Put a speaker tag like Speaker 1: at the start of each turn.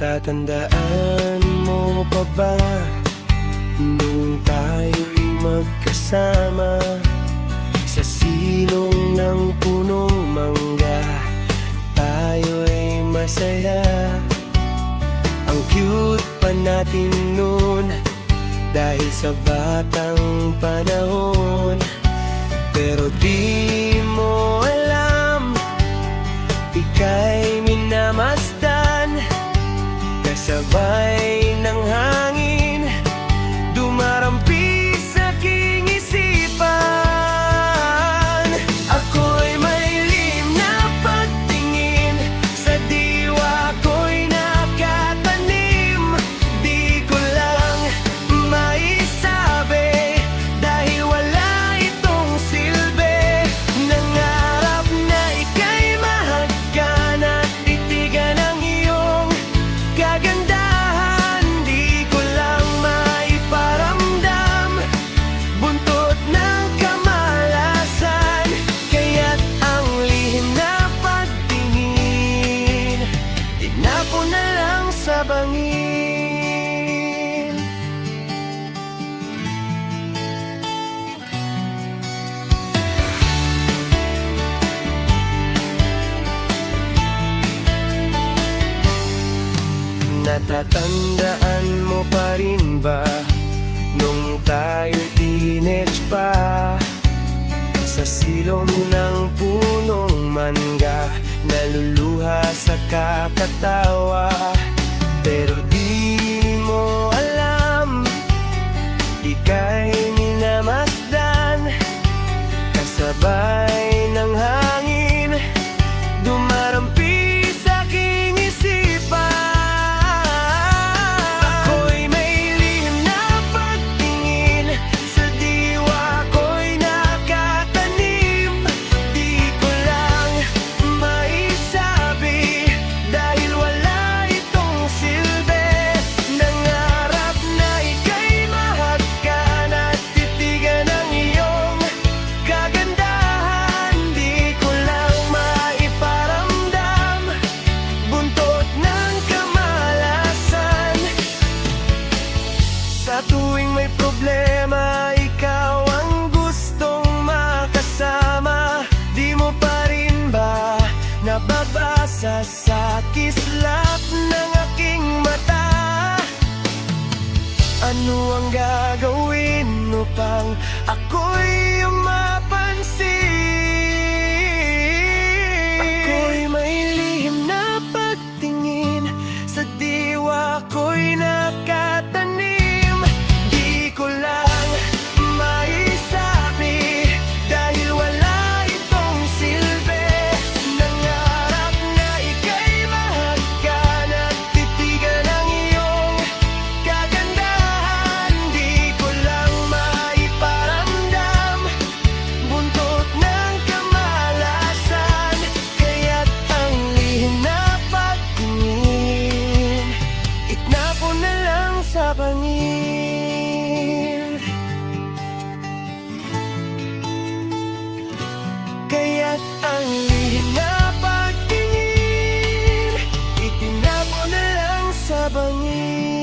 Speaker 1: Natatandaan mo pa ba nung tayo'y magkasama sa silong ng punong mangga? Tayo'y masaya, ang cute pa natin nun dahil sa batang panahon. Pero di mo alam, ika'y minamasdan, kasabay ng hangin, dumarampi sa aking isipan. Ako'y may lim na pagtingin, sa diwa ko'y nakatanim. Di ko lang maisabi dahil wala itong silbi. Nangarap na ika'y mahagkan at titigan ang iyong kagandahan. Di ko lang maiparamdam, buntot ng kamalasan, kaya't ang lihim na pagtingin, tinapon na lang sa bangin. Natatandaan mo pa rin ba nung tayo'y teenage pa, sa silong ng punong mangga, naluluha sa kakatawa? Pero di mo alam, ika'y minamasdan, kasabay ng hangin, dumarampi sa aking isipan. Ako'y may lihim na pagtingin, sa diwa ko'y nakatanim. Di ko lang maisabi dahil wala itong silbi. Nangarap na ika'y mahagkan at titigan ang iyong kagandahan. Di ko lang maiparamdam, buntot ng kamalasan. Sa tuwing may problema, ikaw ang gustong makasama. Di mo pa rin ba nababasa sa kislap ng aking mata? Ano ang gagawin upang ako'y iyong mapansin? Ako'y may lihim na pagtingin, sa diwa ko'y nakatanim. Di ko lang maisabi dahil wala itong silbi. Nangarap na ika'y mahagkan at titigan ang iyong kagandahan. Di ko lang maiparamdam, buntot ng kamalasan, kaya't ang lihim na pagtingin, itnapon na lang sa bangin. Kaya't ang lihim na pagtingin, itinapon na lang sa bangin.